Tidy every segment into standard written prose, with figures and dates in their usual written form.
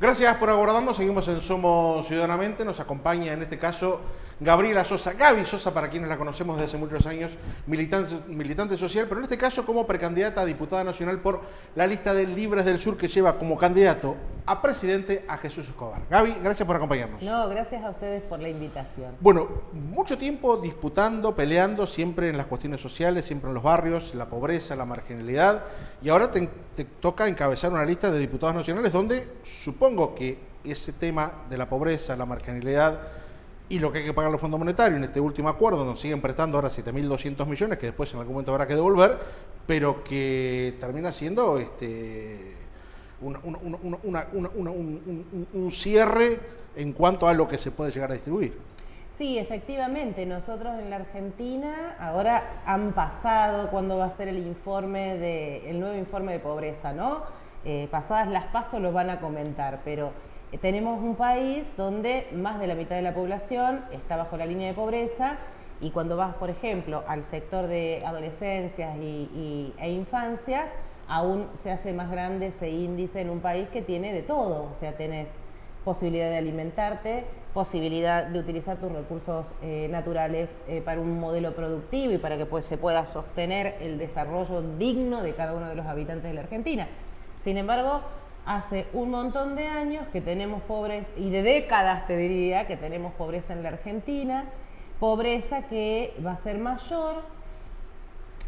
Gracias por abordarnos, seguimos en Somos Ciudadanamente, nos acompaña en este caso Gabriela Sosa, Gaby Sosa para quienes la conocemos desde hace muchos años, militante social, pero en este caso como precandidata a diputada nacional por la lista de Libres del Sur que lleva como candidato a presidente a Jesús Escobar. Gaby, gracias por acompañarnos. No, gracias a ustedes por la invitación. Bueno, mucho tiempo disputando, peleando, siempre en las cuestiones sociales, siempre en los barrios, la pobreza, la marginalidad, y ahora te toca encabezar una lista de diputados nacionales donde supongo que ese tema de la pobreza, la marginalidad y lo que hay que pagar los fondos monetarios en este último acuerdo, nos siguen prestando ahora 7.200 millones, que después en algún momento habrá que devolver, pero que termina siendo un cierre en cuanto a lo que se puede llegar a distribuir. Sí, efectivamente, nosotros en la Argentina ahora han pasado cuando va a ser el nuevo informe de pobreza, ¿no? Pasadas las PASO los van a comentar, pero tenemos un país donde más de la mitad de la población está bajo la línea de pobreza, y cuando vas, por ejemplo, al sector de adolescencias e infancias, aún se hace más grande ese índice en un país que tiene de todo. O sea, tenés posibilidad de alimentarte, posibilidad de utilizar tus recursos naturales para un modelo productivo y para que se pueda sostener el desarrollo digno de cada uno de los habitantes de la Argentina. Sin embargo, hace un montón de años que tenemos pobreza, y de décadas te diría, que tenemos pobreza en la Argentina, pobreza que va a ser mayor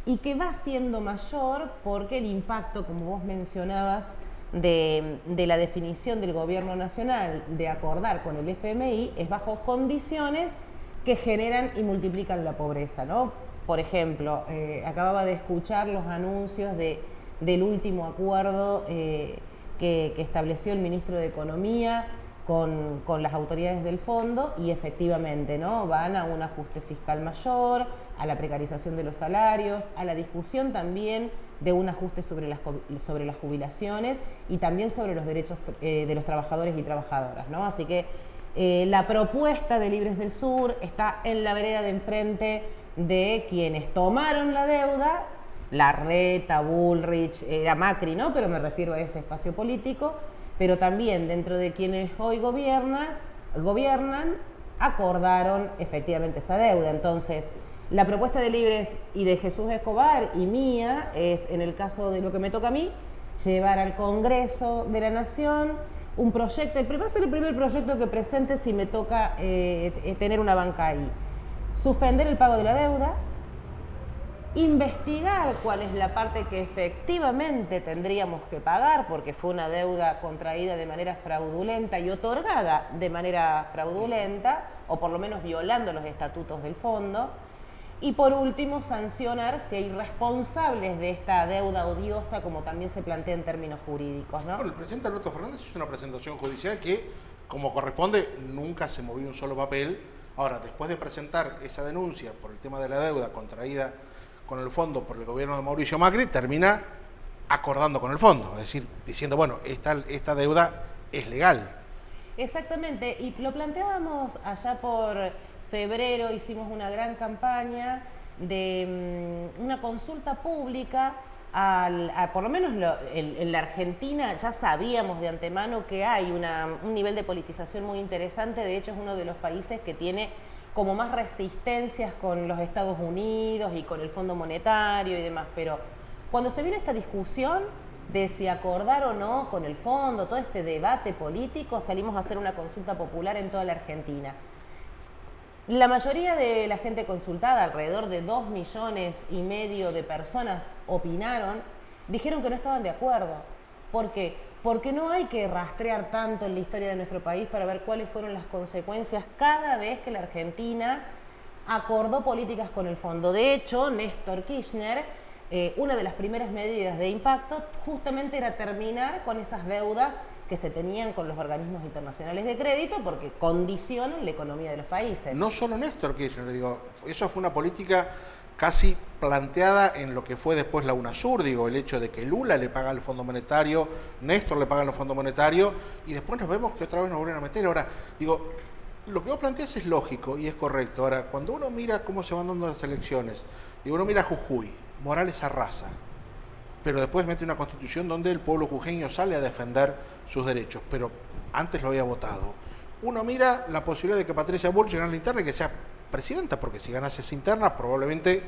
y que va siendo mayor porque el impacto, como vos mencionabas, de la definición del gobierno nacional de acordar con el FMI es bajo condiciones que generan y multiplican la pobreza, ¿no? Por ejemplo, acababa de escuchar los anuncios del último acuerdo que estableció el ministro de Economía con las autoridades del fondo, y efectivamente, ¿no? Van a un ajuste fiscal mayor, a la precarización de los salarios, a la discusión también de un ajuste sobre las jubilaciones y también sobre los derechos de los trabajadores y trabajadoras, ¿no? Así que la propuesta de Libres del Sur está en la vereda de enfrente de quienes tomaron la deuda. Larreta, Bullrich, era Macri, ¿no? Pero me refiero a ese espacio político, pero también dentro de quienes hoy gobiernan, acordaron efectivamente esa deuda. Entonces, la propuesta de Libres y de Jesús Escobar y mía es, en el caso de lo que me toca a mí, llevar al Congreso de la Nación un proyecto, va a ser el primer proyecto que presente si me toca tener una banca ahí. Suspender el pago de la deuda, investigar cuál es la parte que efectivamente tendríamos que pagar, porque fue una deuda contraída de manera fraudulenta y otorgada de manera fraudulenta, o por lo menos violando los estatutos del fondo. Y por último, sancionar si hay responsables de esta deuda odiosa, como también se plantea en términos jurídicos, ¿no? Bueno, el presidente Alberto Fernández hizo una presentación judicial que, como corresponde, nunca se movió un solo papel. Ahora, después de presentar esa denuncia por el tema de la deuda contraída con el fondo por el gobierno de Mauricio Macri, termina acordando con el fondo, es decir, diciendo, bueno, esta deuda es legal. Exactamente, y lo planteábamos allá por febrero, hicimos una gran campaña de una consulta pública, por lo menos en la Argentina ya sabíamos de antemano que hay un nivel de politización muy interesante. De hecho es uno de los países que tiene como más resistencias con los Estados Unidos y con el Fondo Monetario y demás, pero cuando se vino esta discusión de si acordar o no con el fondo, todo este debate político, salimos a hacer una consulta popular en toda la Argentina. La mayoría de la gente consultada, alrededor de 2,5 millones de personas opinaron, dijeron que no estaban de acuerdo. ¿Por qué? Porque no hay que rastrear tanto en la historia de nuestro país para ver cuáles fueron las consecuencias cada vez que la Argentina acordó políticas con el fondo. De hecho, Néstor Kirchner, una de las primeras medidas de impacto justamente era terminar con esas deudas que se tenían con los organismos internacionales de crédito, porque condicionan la economía de los países. No solo Néstor Kirchner, digo, eso fue una política casi planteada en lo que fue después la UNASUR, digo, el hecho de que Lula le paga al Fondo Monetario, Néstor le paga al Fondo Monetario, y después nos vemos que otra vez nos vuelven a meter. Ahora, digo, lo que vos planteás es lógico y es correcto. Ahora, cuando uno mira cómo se van dando las elecciones, y uno mira Jujuy, Morales Arrasa, pero después mete una constitución donde el pueblo jujeño sale a defender sus derechos, pero antes lo había votado. Uno mira la posibilidad de que Patricia Bullrich gane la interna y que sea presidenta, porque si ganase esa interna probablemente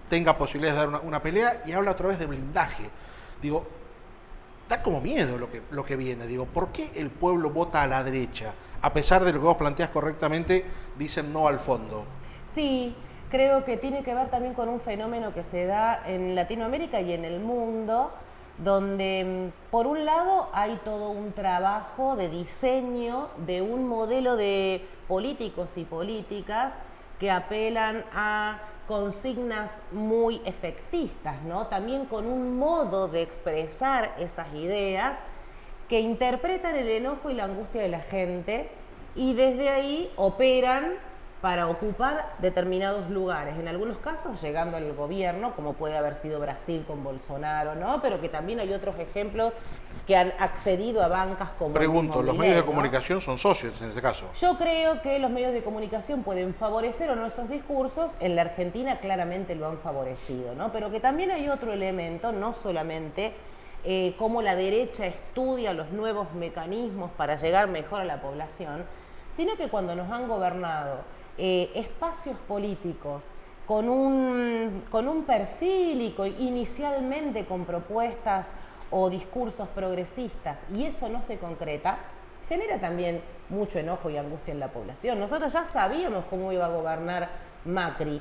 tenga posibilidades de dar una pelea, y habla otra vez de blindaje. Digo, da como miedo lo que viene. Digo, ¿por qué el pueblo vota a la derecha? A pesar de lo que vos planteás correctamente, dicen no al fondo. Sí, creo que tiene que ver también con un fenómeno que se da en Latinoamérica y en el mundo, donde por un lado hay todo un trabajo de diseño de un modelo de políticos y políticas que apelan a consignas muy efectistas, ¿no? También con un modo de expresar esas ideas que interpretan el enojo y la angustia de la gente y desde ahí operan para ocupar determinados lugares, en algunos casos llegando al gobierno, como puede haber sido Brasil con Bolsonaro, ¿no? Pero que también hay otros ejemplos que han accedido a bancas como Pregunto, ¿los medios de ¿no? comunicación son socios en ese caso? Yo creo que los medios de comunicación pueden favorecer o no esos discursos. En la Argentina claramente lo han favorecido, ¿no? Pero que también hay otro elemento, no solamente cómo la derecha estudia los nuevos mecanismos para llegar mejor a la población, sino que cuando nos han gobernado espacios políticos con un perfil y inicialmente con propuestas o discursos progresistas, y eso no se concreta, genera también mucho enojo y angustia en la población. Nosotros ya sabíamos cómo iba a gobernar Macri.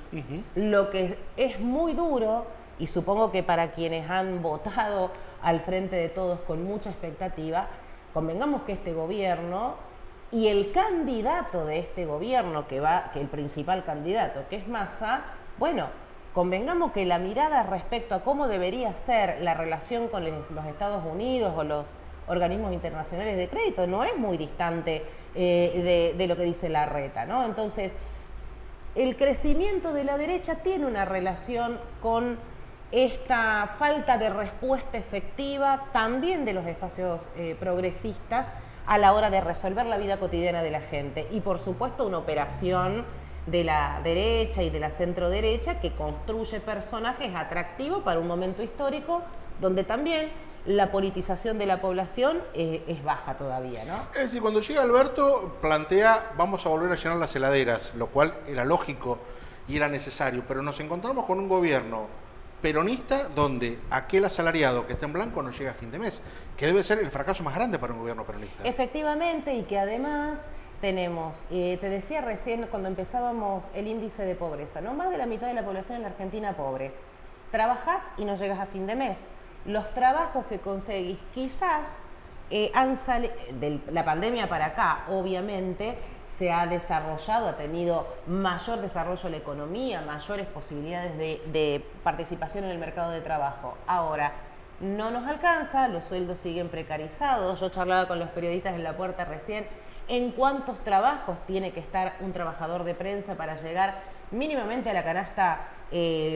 Lo que es muy duro, y supongo que para quienes han votado al Frente de Todos con mucha expectativa, convengamos que este gobierno y el candidato de este gobierno, que el principal candidato, que es Massa, bueno, convengamos que la mirada respecto a cómo debería ser la relación con los Estados Unidos o los organismos internacionales de crédito no es muy distante de lo que dice Larreta, ¿no? Entonces, el crecimiento de la derecha tiene una relación con esta falta de respuesta efectiva también de los espacios progresistas a la hora de resolver la vida cotidiana de la gente. Y por supuesto una operación de la derecha y de la centro-derecha que construye personajes atractivos para un momento histórico donde también la politización de la población es baja todavía, ¿no? Es decir, cuando llega Alberto plantea vamos a volver a llenar las heladeras, lo cual era lógico y era necesario, pero nos encontramos con un gobierno peronista donde aquel asalariado que está en blanco no llega a fin de mes, que debe ser el fracaso más grande para un gobierno peronista. Efectivamente, y que además tenemos, te decía recién cuando empezábamos el índice de pobreza, ¿no? Más de la mitad de la población en la Argentina pobre. Trabajás y no llegas a fin de mes. Los trabajos que conseguís quizás han salido, de la pandemia para acá, obviamente, se ha desarrollado, ha tenido mayor desarrollo la economía, mayores posibilidades de participación en el mercado de trabajo. Ahora, no nos alcanza, los sueldos siguen precarizados. Yo charlaba con los periodistas en La Puerta recién, en cuántos trabajos tiene que estar un trabajador de prensa para llegar mínimamente a la canasta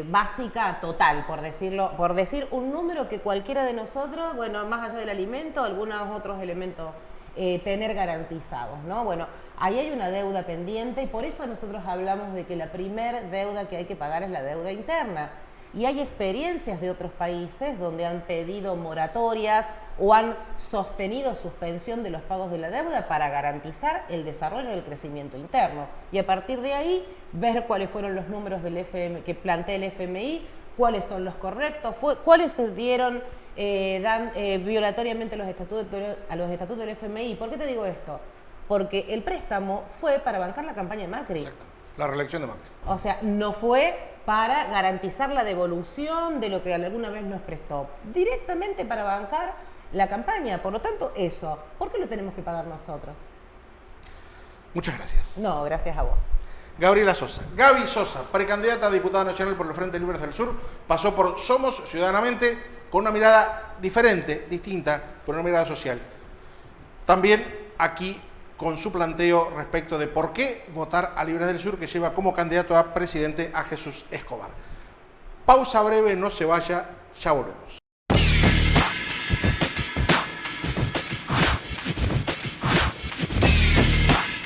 básica total, por decir un número que cualquiera de nosotros, bueno, más allá del alimento, algunos otros elementos tener garantizados, ¿no? Bueno, ahí hay una deuda pendiente y por eso nosotros hablamos de que la primer deuda que hay que pagar es la deuda interna. Y hay experiencias de otros países donde han pedido moratorias o han sostenido suspensión de los pagos de la deuda para garantizar el desarrollo del crecimiento interno. Y a partir de ahí, ver cuáles fueron los números del que plantea el FMI, cuáles son los correctos, cuáles se dieron violatoriamente a los estatutos del FMI. ¿Por qué te digo esto? Porque el préstamo fue para bancar la campaña de Macri. Exactamente. La reelección de Macri. O sea, no fue para garantizar la devolución de lo que alguna vez nos prestó, directamente para bancar la campaña. Por lo tanto, eso, ¿por qué lo tenemos que pagar nosotros? Muchas gracias. No, gracias a vos. Gabriela Sosa. Gaby Sosa, precandidata a diputada nacional por el Frente Libres del Sur, pasó por Somos Ciudadanamente con una mirada diferente, distinta, con una mirada social. También aquí con su planteo respecto de por qué votar a Libres del Sur, que lleva como candidato a presidente a Jesús Escobar. Pausa breve, no se vaya, ya volvemos.